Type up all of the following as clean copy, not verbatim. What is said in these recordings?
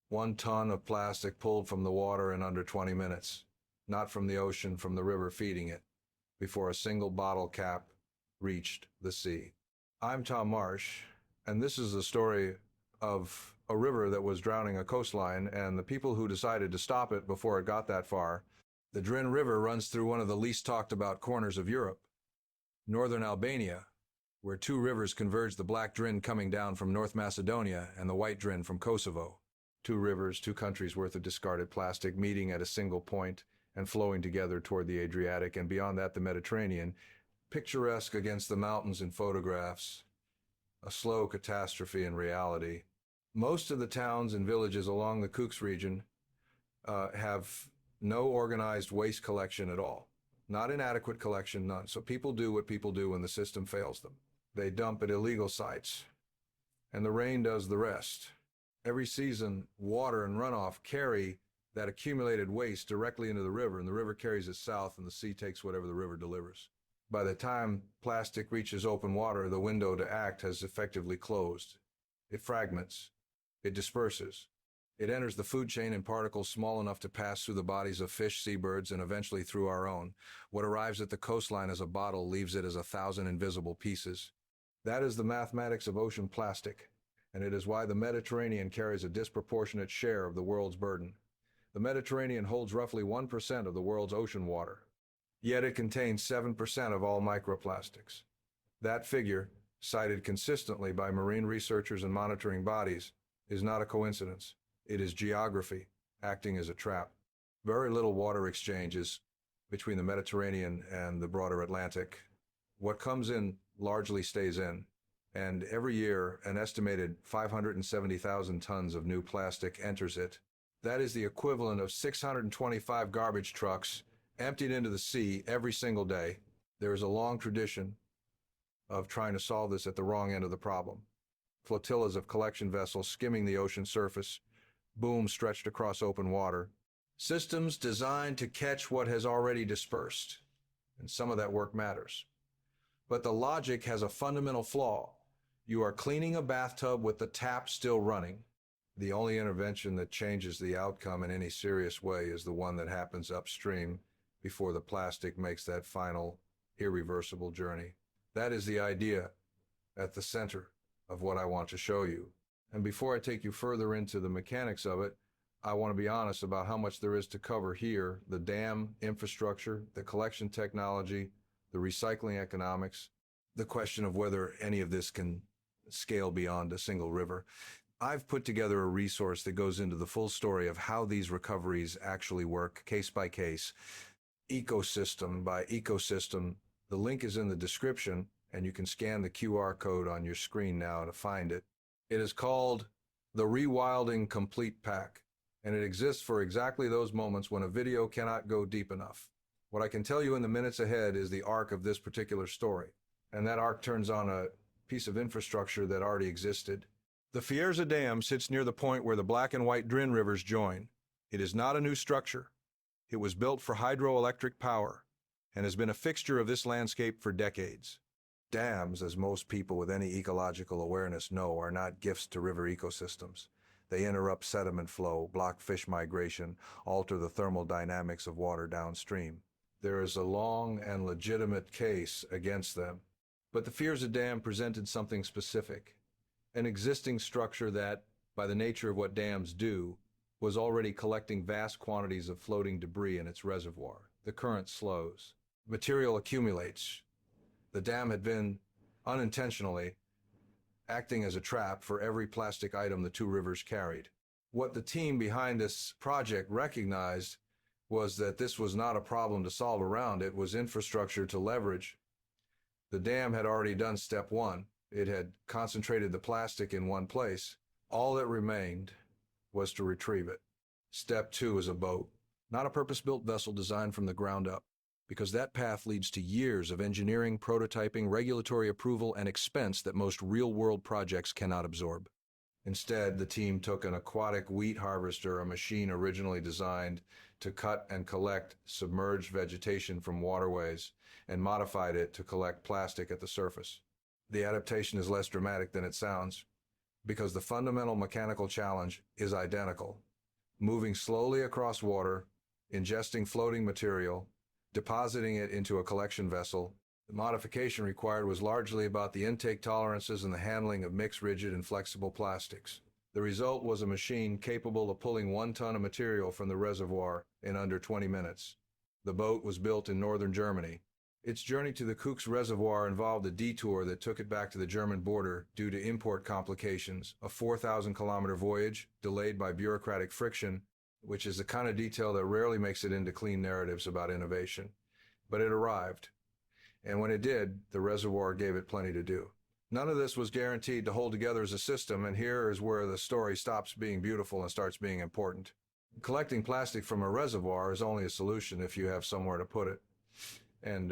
1 ton of plastic pulled from the water in under 20 minutes, not from the ocean, from the river feeding it, before a single bottle cap reached the sea. I'm Tom Marsh, and this is the story of a river that was drowning a coastline and the people who decided to stop it before it got that far. The Drin River runs through one of the least talked about corners of Europe, northern Albania, where two rivers converge, the black Drin coming down from North Macedonia and the white Drin from Kosovo. Two rivers, two countries worth of discarded plastic meeting at a single point and flowing together toward the Adriatic and beyond that the Mediterranean, picturesque against the mountains in photographs, a slow catastrophe in reality. Most of the towns and villages along the Kooks region have no organized waste collection at all. Not inadequate collection, none. So people do what people do when the system fails them. They dump at illegal sites, and the rain does the rest. Every season, water and runoff carry that accumulated waste directly into the river, and the river carries it south, and the sea takes whatever the river delivers. By the time plastic reaches open water, the window to act has effectively closed. It fragments. It disperses. It enters the food chain in particles small enough to pass through the bodies of fish, seabirds, and eventually through our own. What arrives at the coastline as a bottle leaves it as 1,000 invisible pieces. That is the mathematics of ocean plastic, and it is why the Mediterranean carries a disproportionate share of the world's burden. The Mediterranean holds roughly 1% of the world's ocean water, yet it contains 7% of all microplastics. That figure, cited consistently by marine researchers and monitoring bodies, is not a coincidence. It is geography acting as a trap. Very little water exchanges between the Mediterranean and the broader Atlantic. What comes in largely stays in, and every year an estimated 570,000 tons of new plastic enters it. That is the equivalent of 625 garbage trucks emptied into the sea every single day. There is a long tradition of trying to solve this at the wrong end of the problem. Flotillas of collection vessels skimming the ocean surface, booms stretched across open water, systems designed to catch what has already dispersed, and some of that work matters. But the logic has a fundamental flaw. You are cleaning a bathtub with the tap still running. The only intervention that changes the outcome in any serious way is the one that happens upstream before the plastic makes that final, irreversible journey. That is the idea at the center of what I want to show you. And before I take you further into the mechanics of it, I want to be honest about how much there is to cover here: the dam infrastructure, the collection technology, the recycling economics, the question of whether any of this can scale beyond a single river. I've put together a resource that goes into the full story of how these recoveries actually work, case by case, ecosystem by ecosystem. The link is in the description, and you can scan the QR code on your screen now to find it. It is called the Rewilding Complete Pack, and it exists for exactly those moments when a video cannot go deep enough. What I can tell you in the minutes ahead is the arc of this particular story, and that arc turns on a piece of infrastructure that already existed. The Fierza Dam sits near the point where the black and white Drin rivers join. It is not a new structure. It was built for hydroelectric power and has been a fixture of this landscape for decades. Dams, as most people with any ecological awareness know, are not gifts to river ecosystems. They interrupt sediment flow, block fish migration, alter the thermal dynamics of water downstream. There is a long and legitimate case against them. But the Fierza Dam presented something specific, an existing structure that, by the nature of what dams do, was already collecting vast quantities of floating debris in its reservoir. The current slows. Material accumulates. The dam had been, unintentionally, acting as a trap for every plastic item the two rivers carried. What the team behind this project recognized was that this was not a problem to solve around, it was infrastructure to leverage. The dam had already done step one. It had concentrated the plastic in one place. All that remained was to retrieve it. Step two is a boat, not a purpose-built vessel designed from the ground up, because that path leads to years of engineering, prototyping, regulatory approval, and expense that most real-world projects cannot absorb. Instead, the team took an aquatic wheat harvester, a machine originally designed to cut and collect submerged vegetation from waterways, and modified it to collect plastic at the surface. The adaptation is less dramatic than it sounds. because the fundamental mechanical challenge is identical. Moving slowly across water, ingesting floating material, depositing it into a collection vessel. The modification required was largely about the intake tolerances and the handling of mixed rigid and flexible plastics. The result was a machine capable of pulling 1 ton of material from the reservoir in under 20 minutes. The boat was built in northern Germany. Its journey to the Koks Reservoir involved a detour that took it back to the German border due to import complications, a 4,000-kilometer voyage delayed by bureaucratic friction, which is the kind of detail that rarely makes it into clean narratives about innovation. But it arrived. And when it did, the reservoir gave it plenty to do. None of this was guaranteed to hold together as a system, and here is where the story stops being beautiful and starts being important. Collecting plastic from a reservoir is only a solution if you have somewhere to put it. And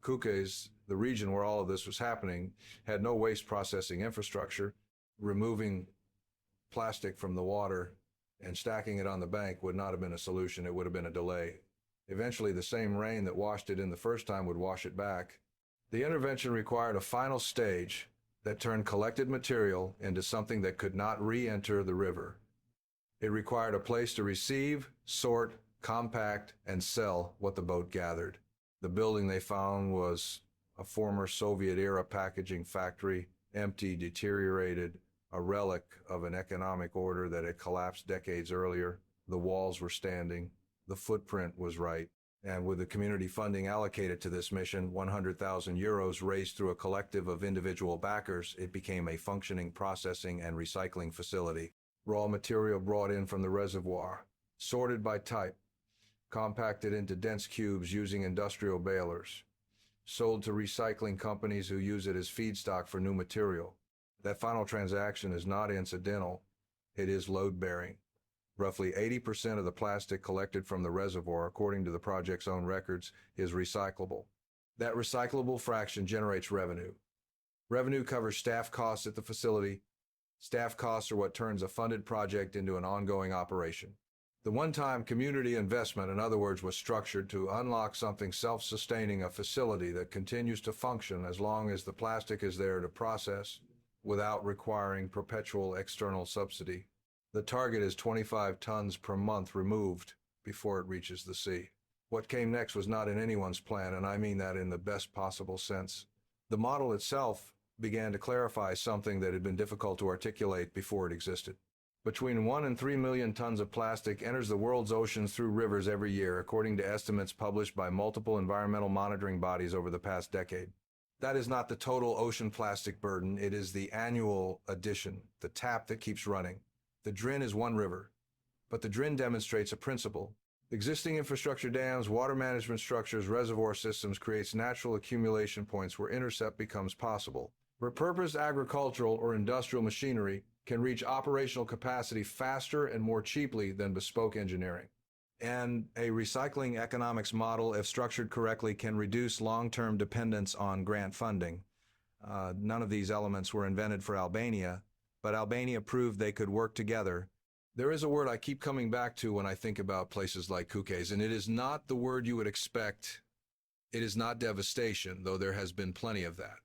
Kukes, the region where all of this was happening, had no waste processing infrastructure. Removing plastic from the water and stacking it on the bank would not have been a solution. It would have been a delay. Eventually, the same rain that washed it in the first time would wash it back. The intervention required a final stage that turned collected material into something that could not re-enter the river. It required a place to receive, sort, compact, and sell what the boat gathered. The building they found was a former Soviet-era packaging factory, empty, deteriorated, a relic of an economic order that had collapsed decades earlier. The walls were standing. The footprint was right. And with the community funding allocated to this mission, 100,000 euros raised through a collective of individual backers, it became a functioning processing and recycling facility. Raw material brought in from the reservoir, sorted by type, compacted into dense cubes using industrial balers, sold to recycling companies who use it as feedstock for new material. That final transaction is not incidental, it is load-bearing. Roughly 80% of the plastic collected from the reservoir, according to the project's own records, is recyclable. That recyclable fraction generates revenue. Revenue covers staff costs at the facility. Staff costs are what turns a funded project into an ongoing operation. The one-time community investment, in other words, was structured to unlock something self-sustaining, a facility that continues to function as long as the plastic is there to process without requiring perpetual external subsidy. The target is 25 tons per month removed before it reaches the sea. What came next was not in anyone's plan, and I mean that in the best possible sense. The model itself began to clarify something that had been difficult to articulate before it existed. Between 1 and 3 million tons of plastic enters the world's oceans through rivers every year, according to estimates published by multiple environmental monitoring bodies over the past decade. That is not the total ocean plastic burden, it is the annual addition, the tap that keeps running. The Drin is one river, but the Drin demonstrates a principle. Existing infrastructure, dams, water management structures, reservoir systems creates natural accumulation points where intercept becomes possible. Repurposed agricultural or industrial machinery can reach operational capacity faster and more cheaply than bespoke engineering. And a recycling economics model, if structured correctly, can reduce long-term dependence on grant funding. None of these elements were invented for Albania, but Albania proved they could work together. There is a word I keep coming back to when I think about places like Kukes, and it is not the word you would expect. It is not devastation, though there has been plenty of that.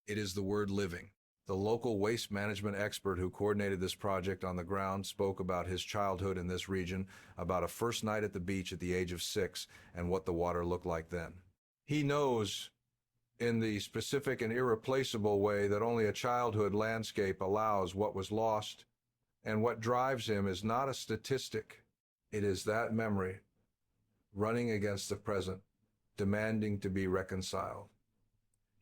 It is the word living. The local waste management expert who coordinated this project on the ground spoke about his childhood in this region, about a first night at the beach at the age of 6, and what the water looked like then. He knows in the specific and irreplaceable way that only a childhood landscape allows what was lost, and what drives him is not a statistic. It is that memory, running against the present, demanding to be reconciled.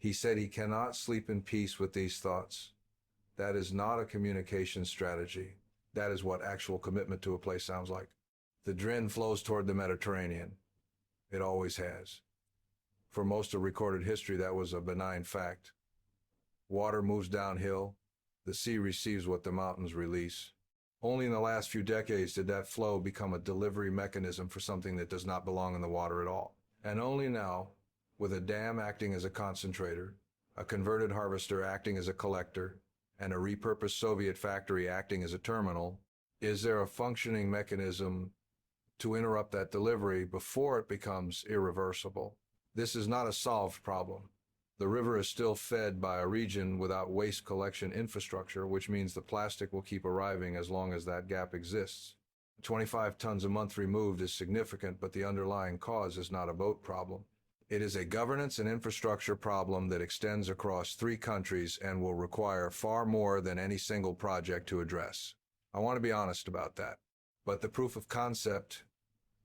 He said he cannot sleep in peace with these thoughts. That is not a communication strategy. That is what actual commitment to a place sounds like. The Drin flows toward the Mediterranean. It always has. For most of recorded history, that was a benign fact. Water moves downhill. The sea receives what the mountains release. Only in the last few decades did that flow become a delivery mechanism for something that does not belong in the water at all. And only now, with a dam acting as a concentrator, a converted harvester acting as a collector, and a repurposed Soviet factory acting as a terminal, is there a functioning mechanism to interrupt that delivery before it becomes irreversible. This is not a solved problem. The river is still fed by a region without waste collection infrastructure, which means the plastic will keep arriving as long as that gap exists. 25 tons a month removed is significant, but the underlying cause is not a boat problem. It is a governance and infrastructure problem that extends across 3 countries and will require far more than any single project to address. I want to be honest about that. But the proof of concept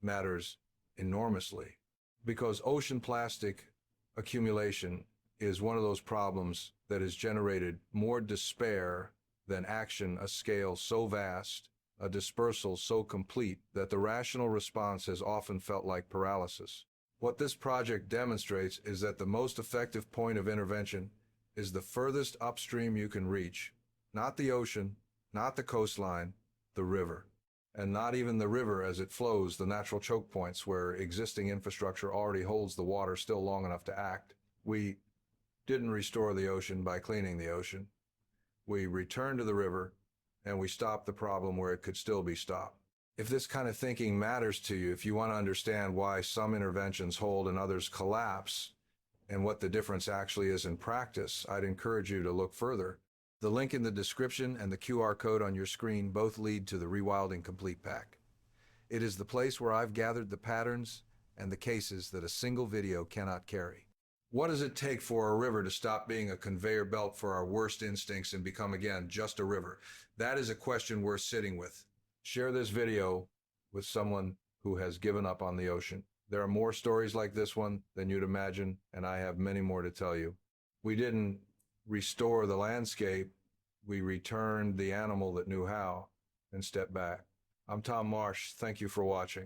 matters enormously, because ocean plastic accumulation is one of those problems that has generated more despair than action, a scale so vast, a dispersal so complete that the rational response has often felt like paralysis. What this project demonstrates is that the most effective point of intervention is the furthest upstream you can reach, not the ocean, not the coastline, the river. And not even the river as it flows, the natural choke points where existing infrastructure already holds the water still long enough to act. We didn't restore the ocean by cleaning the ocean. We returned to the river, and we stopped the problem where it could still be stopped. If this kind of thinking matters to you, if you want to understand why some interventions hold and others collapse, and what the difference actually is in practice, I'd encourage you to look further. The link in the description and the QR code on your screen both lead to the Rewilding Complete Pack. It is the place where I've gathered the patterns and the cases that a single video cannot carry. What does it take for a river to stop being a conveyor belt for our worst instincts and become again just a river? That is a question worth sitting with. Share this video with someone who has given up on the ocean. There are more stories like this one than you'd imagine, and I have many more to tell you. We didn't restore the landscape, we returned the animal that knew how and stepped back. I'm Tom Marsh. Thank you for watching.